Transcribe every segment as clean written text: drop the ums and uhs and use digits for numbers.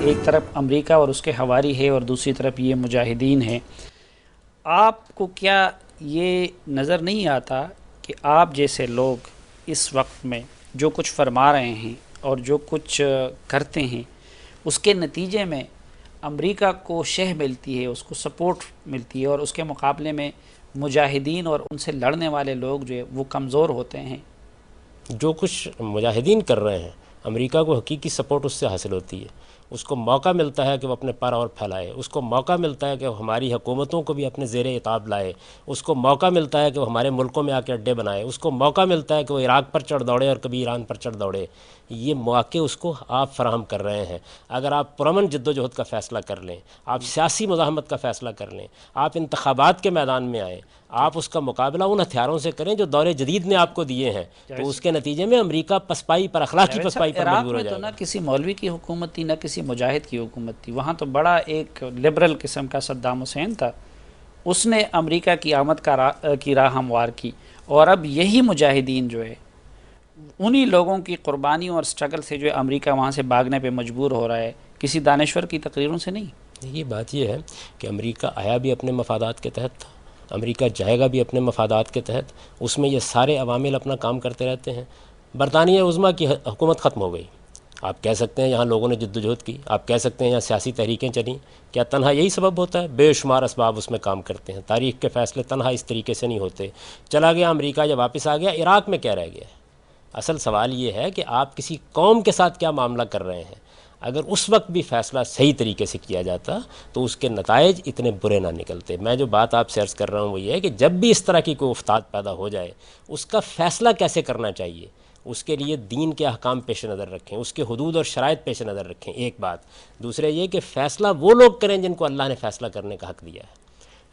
ایک طرف امریکہ اور اس کے حواری ہے اور دوسری طرف یہ مجاہدین ہیں، آپ کو کیا یہ نظر نہیں آتا کہ آپ جیسے لوگ اس وقت میں جو کچھ فرما رہے ہیں اور جو کچھ کرتے ہیں اس کے نتیجے میں امریکہ کو شہ ملتی ہے، اس کو سپورٹ ملتی ہے، اور اس کے مقابلے میں مجاہدین اور ان سے لڑنے والے لوگ جو ہے وہ کمزور ہوتے ہیں؟ جو کچھ مجاہدین کر رہے ہیں امریکہ کو حقیقی سپورٹ اس سے حاصل ہوتی ہے، اس کو موقع ملتا ہے کہ وہ اپنے پر اور پھیلائے، اس کو موقع ملتا ہے کہ وہ ہماری حکومتوں کو بھی اپنے زیر اطاعت لائے، اس کو موقع ملتا ہے کہ وہ ہمارے ملکوں میں آ کے اڈے بنائے، اس کو موقع ملتا ہے کہ وہ عراق پر چڑھ دوڑے اور کبھی ایران پر چڑھ دوڑے۔ یہ مواقع اس کو آپ فراہم کر رہے ہیں۔ اگر آپ پرامن جد و جہد کا فیصلہ کر لیں، آپ سیاسی مزاحمت کا فیصلہ کر لیں، آپ انتخابات کے میدان میں آئیں، آپ اس کا مقابلہ ان ہتھیاروں سے کریں جو دور جدید نے آپ کو دیے ہیں، تو اس کے نتیجے میں امریکہ پسپائی پر، اخلاقی پسپائی پر عراق مجبور ہو میں تو جائے نہ گا۔ کسی مولوی کی حکومت تھی، نہ کسی مجاہد کی حکومت تھی، وہاں تو بڑا ایک لبرل قسم کا صدام حسین تھا، اس نے امریکہ کی آمد کی راہ ہموار کی، اور اب یہی مجاہدین جو ہے انہی لوگوں کی قربانیوں اور سٹرگل سے جو ہے امریکہ وہاں سے بھاگنے پہ مجبور ہو رہا ہے، کسی دانشور کی تقریروں سے نہیں۔ یہ بات یہ ہے کہ امریکہ آیا بھی اپنے مفادات کے تحت تھا، امریکہ جائے گا بھی اپنے مفادات کے تحت، اس میں یہ سارے عوامل اپنا کام کرتے رہتے ہیں۔ برطانیہ عظمیٰ کی حکومت ختم ہو گئی، آپ کہہ سکتے ہیں یہاں لوگوں نے جد و جہد کی، آپ کہہ سکتے ہیں یہاں سیاسی تحریکیں چلیں، کیا تنہا یہی سبب ہوتا ہے؟ بے شمار اسباب اس میں کام کرتے ہیں، تاریخ کے فیصلے تنہا اس طریقے سے نہیں ہوتے۔ چلا گیا امریکہ، جب واپس آ گیا، عراق میں کیا رہ گیا ہے؟ اصل سوال یہ ہے کہ آپ کسی قوم کے ساتھ کیا معاملہ کر رہے ہیں۔ اگر اس وقت بھی فیصلہ صحیح طریقے سے کیا جاتا تو اس کے نتائج اتنے برے نہ نکلتے۔ میں جو بات آپ سے عرض کر رہا ہوں وہ یہ ہے کہ جب بھی اس طرح کی کوئی افتاد پیدا ہو جائے، اس کا فیصلہ کیسے کرنا چاہیے، اس کے لیے دین کے احکام پیش نظر رکھیں، اس کے حدود اور شرائط پیش نظر رکھیں، ایک بات۔ دوسرا یہ کہ فیصلہ وہ لوگ کریں جن کو اللہ نے فیصلہ کرنے کا حق دیا ہے،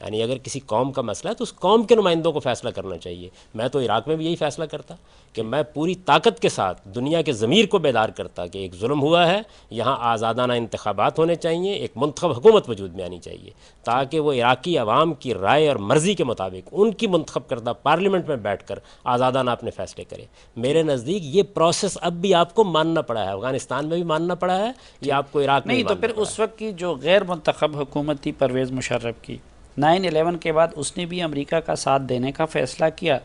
یعنی اگر کسی قوم کا مسئلہ ہے تو اس قوم کے نمائندوں کو فیصلہ کرنا چاہیے۔ میں تو عراق میں بھی یہی فیصلہ کرتا کہ میں پوری طاقت کے ساتھ دنیا کے ضمیر کو بیدار کرتا کہ ایک ظلم ہوا ہے، یہاں آزادانہ انتخابات ہونے چاہیے، ایک منتخب حکومت وجود میں آنی چاہیے، تاکہ وہ عراقی عوام کی رائے اور مرضی کے مطابق ان کی منتخب کردہ پارلیمنٹ میں بیٹھ کر آزادانہ اپنے فیصلے کرے۔ میرے نزدیک یہ پروسیس اب بھی آپ کو ماننا پڑا ہے، افغانستان میں بھی ماننا پڑا ہے، یہ آپ کو عراق میں بھی نہیں تو ماننا پھر پڑا اس ہے۔ وقت کی جو غیر منتخب حکومت تھی پرویز مشرف کی، 9/11 کے بعد اس نے بھی امریکہ کا ساتھ دینے کا فیصلہ کیا،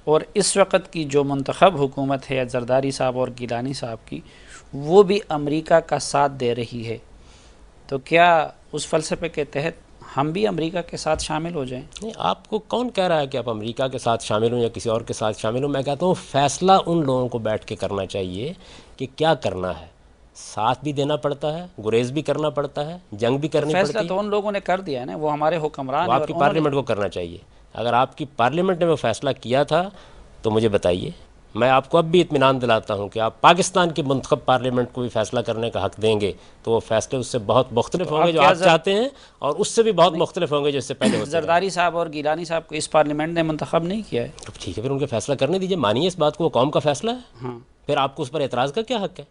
اور اس وقت کی جو منتخب حکومت ہے زرداری صاحب اور گیلانی صاحب کی، وہ بھی امریکہ کا ساتھ دے رہی ہے۔ تو کیا اس فلسفے کے تحت ہم بھی امریکہ کے ساتھ شامل ہو جائیں؟ نہیں، آپ کو کون کہہ رہا ہے کہ آپ امریکہ کے ساتھ شامل ہوں یا کسی اور کے ساتھ شامل ہوں؟ میں کہتا ہوں فیصلہ ان لوگوں کو بیٹھ کے کرنا چاہیے کہ کیا کرنا ہے۔ ساتھ بھی دینا پڑتا ہے، گریز بھی کرنا پڑتا ہے، جنگ بھی تو کرنی فیصلہ پڑتی ہے، تو ان لوگوں نے کر دیا ہے نا، وہ ہمارے حکمران وہ ہیں آپ اور کی انہوں نے۔ پارلیمنٹ کو کرنا چاہیے۔ اگر آپ کی پارلیمنٹ نے وہ فیصلہ کیا تھا تو مجھے بتائیے، میں آپ کو اب بھی اطمینان دلاتا ہوں کہ آپ پاکستان کی منتخب پارلیمنٹ کو بھی فیصلہ کرنے کا حق دیں گے تو وہ فیصلے اس سے بہت مختلف تو ہوں گے اب جو کیا آپ چاہتے ہیں، اور اس سے بھی بہت مختلف ہوں گے جو اس سے پہلے ہوتے رہے۔ زرداری صاحب اور گیلانی صاحب کو اس پارلیمنٹ نے منتخب نہیں کیا ہے؟ اب ٹھیک ہے، پھر ان کے فیصلہ کرنے دیجیے، مانیے اس بات کو، وہ قوم کا فیصلہ ہے، ہاں، پھر آپ کو اس پر اعتراض کا کیا حق ہے؟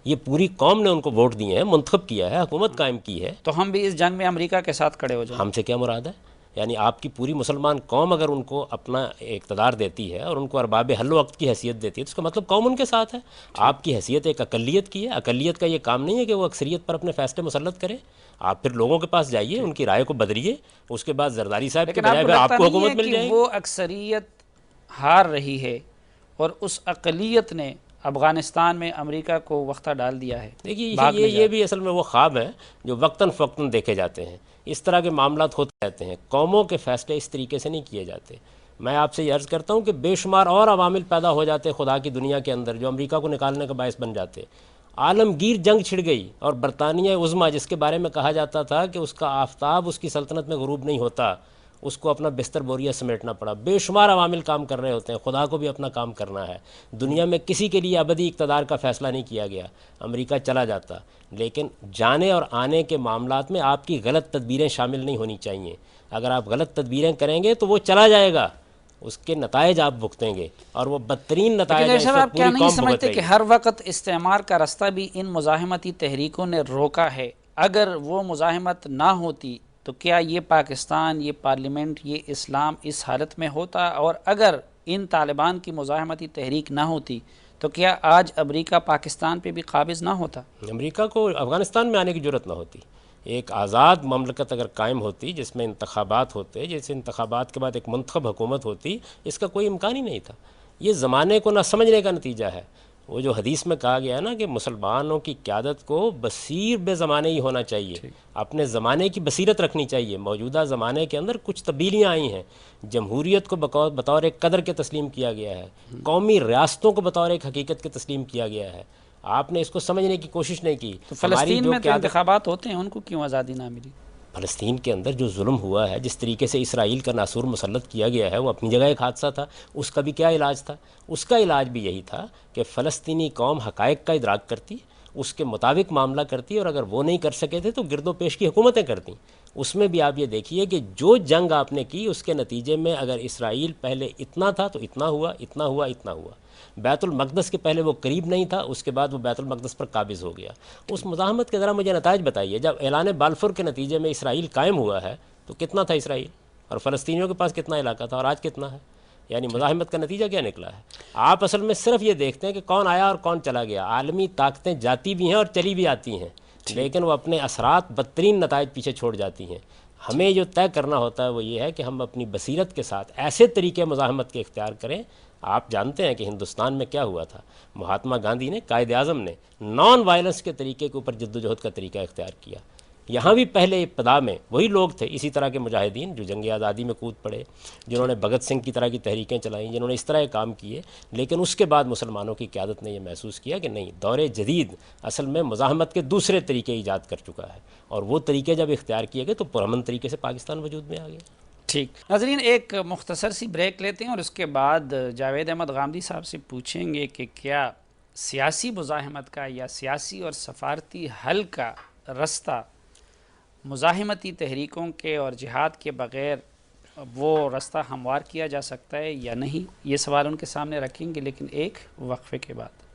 یہ پوری قوم نے ان کو ووٹ دیے ہیں، منتخب کیا ہے، حکومت قائم کی ہے۔ تو ہم بھی اس جنگ میں امریکہ کے ساتھ کھڑے ہو جائیں؟ ہم سے کیا مراد ہے؟ یعنی آپ کی پوری مسلمان قوم اگر ان کو اپنا اقتدار دیتی ہے اور ان کو ارباب حل و عقد کی حیثیت دیتی ہے تو اس کا مطلب قوم ان کے ساتھ ہے۔ آپ کی حیثیت ایک اقلیت کی ہے، اقلیت کا یہ کام نہیں ہے کہ وہ اکثریت پر اپنے فیصلے مسلط کرے۔ آپ پھر لوگوں کے پاس جائیے، ان کی رائے کو بدلیے، اس کے بعد زرداری صاحب کے لیکن آپ بجائے کو پھر آپ لگتا کو نہیں حکومت ہے مل کہ جائے گی۔ وہ اکثریت ہار رہی ہے اور اس اقلیت نے افغانستان میں امریکہ کو وقتہ ڈال دیا ہے؟ دیکھیے یہ بھی اصل میں وہ خواب ہیں جو وقتاً فوقتاً دیکھے جاتے ہیں، اس طرح کے معاملات ہوتے رہتے ہیں، قوموں کے فیصلے اس طریقے سے نہیں کیے جاتے۔ میں آپ سے یہ عرض کرتا ہوں کہ بے شمار اور عوامل پیدا ہو جاتے خدا کی دنیا کے اندر جو امریکہ کو نکالنے کا باعث بن جاتے۔ عالمگیر جنگ چھڑ گئی اور برطانیہ عظمیٰ، جس کے بارے میں کہا جاتا تھا کہ اس کا آفتاب اس کی سلطنت میں غروب نہیں ہوتا، اس کو اپنا بستر بوریا سمیٹنا پڑا۔ بے شمار عوامل کام کر رہے ہوتے ہیں، خدا کو بھی اپنا کام کرنا ہے۔ دنیا میں کسی کے لیے ابدی اقتدار کا فیصلہ نہیں کیا گیا، امریکہ چلا جاتا، لیکن جانے اور آنے کے معاملات میں آپ کی غلط تدبیریں شامل نہیں ہونی چاہیے۔ اگر آپ غلط تدبیریں کریں گے تو وہ چلا جائے گا، اس کے نتائج آپ بھگتیں گے، اور وہ بدترین نتائج ہیں، لیکن اس صاحب وقت آپ کیا پوری نہیں قوم بھگت سمجھتے کہ رہی ہے۔ ہر وقت استعمار کا راستہ بھی ان مزاحمتی تحریکوں نے روکا ہے؟ اگر وہ مزاحمت نہ ہوتی تو کیا یہ پاکستان، یہ پارلیمنٹ، یہ اسلام اس حالت میں ہوتا؟ اور اگر ان طالبان کی مزاحمتی تحریک نہ ہوتی تو کیا آج امریکہ پاکستان پہ بھی قابض نہ ہوتا؟ امریکہ کو افغانستان میں آنے کی ضرورت نہ ہوتی. ایک آزاد مملکت اگر قائم ہوتی جس میں انتخابات ہوتے، جس انتخابات کے بعد ایک منتخب حکومت ہوتی، اس کا کوئی امکان ہی نہیں تھا. یہ زمانے کو نہ سمجھنے کا نتیجہ ہے. وہ جو حدیث میں کہا گیا ہے نا کہ مسلمانوں کی قیادت کو بصیر بے زمانے ہی ہونا چاہیے، اپنے زمانے کی بصیرت رکھنی چاہیے. موجودہ زمانے کے اندر کچھ تبدیلیاں آئی ہیں. جمہوریت کو بطور ایک قدر کے تسلیم کیا گیا ہے، قومی ریاستوں کو بطور ایک حقیقت کے تسلیم کیا گیا ہے. آپ نے اس کو سمجھنے کی کوشش نہیں کی. تو فلسطین میں تو انتخابات ہوتے ہیں، ان کو کیوں آزادی نہ ملی؟ فلسطین کے اندر جو ظلم ہوا ہے، جس طریقے سے اسرائیل کا ناسور مسلط کیا گیا ہے، وہ اپنی جگہ ایک حادثہ تھا. اس کا بھی کیا علاج تھا؟ اس کا علاج بھی یہی تھا کہ فلسطینی قوم حقائق کا ادراک کرتی، اس کے مطابق معاملہ کرتی، اور اگر وہ نہیں کر سکے تھے تو گرد و پیش کی حکومتیں کرتیں. اس میں بھی آپ یہ دیکھیے کہ جو جنگ آپ نے کی اس کے نتیجے میں اگر اسرائیل پہلے اتنا تھا تو اتنا ہوا، اتنا ہوا، اتنا ہوا. بیت المقدس کے پہلے وہ قریب نہیں تھا، اس کے بعد وہ بیت المقدس پر قابض ہو گیا. اس مزاحمت کے ذرا مجھے نتائج بتائیے. جب اعلان بلفور کے نتیجے میں اسرائیل قائم ہوا ہے تو کتنا تھا اسرائیل، اور فلسطینیوں کے پاس کتنا علاقہ تھا، اور آج کتنا ہے؟ یعنی مزاحمت کا نتیجہ کیا نکلا ہے؟ آپ اصل میں صرف یہ دیکھتے ہیں کہ کون آیا اور کون چلا گیا. عالمی طاقتیں جاتی بھی ہیں اور چلی بھی آتی ہیں، لیکن وہ اپنے اثرات بدترین نتائج پیچھے چھوڑ جاتی ہیں. ہمیں جو طے کرنا ہوتا ہے وہ یہ ہے کہ ہم اپنی بصیرت کے ساتھ ایسے طریقے مزاحمت کے اختیار کریں. آپ جانتے ہیں کہ ہندوستان میں کیا ہوا تھا. مہاتما گاندھی نے، قائد اعظم نے نان وائلنس کے طریقے کے اوپر جد و جہد کا طریقہ اختیار کیا. یہاں بھی پہلے ابتدا میں وہی لوگ تھے، اسی طرح کے مجاہدین جو جنگ آزادی میں کود پڑے، جنہوں نے بھگت سنگھ کی طرح کی تحریکیں چلائیں، جنہوں نے اس طرح کے کام کیے. لیکن اس کے بعد مسلمانوں کی قیادت نے یہ محسوس کیا کہ نہیں، دور جدید اصل میں مزاحمت کے دوسرے طریقے ایجاد کر چکا ہے، اور وہ طریقے جب اختیار کیے گئے تو پرامن طریقے سے پاکستان وجود میں آ گیا. ٹھیک ناظرین، ایک مختصر سی بریک لیتے ہیں اور اس کے بعد جاوید احمد غامدی صاحب سے پوچھیں گے کہ کیا سیاسی مزاحمت کا یا سیاسی اور سفارتی حل کا رستہ مزاحمتی تحریکوں کے اور جہاد کے بغیر وہ رستہ ہموار کیا جا سکتا ہے یا نہیں؟ یہ سوال ان کے سامنے رکھیں گے، لیکن ایک وقفے کے بعد.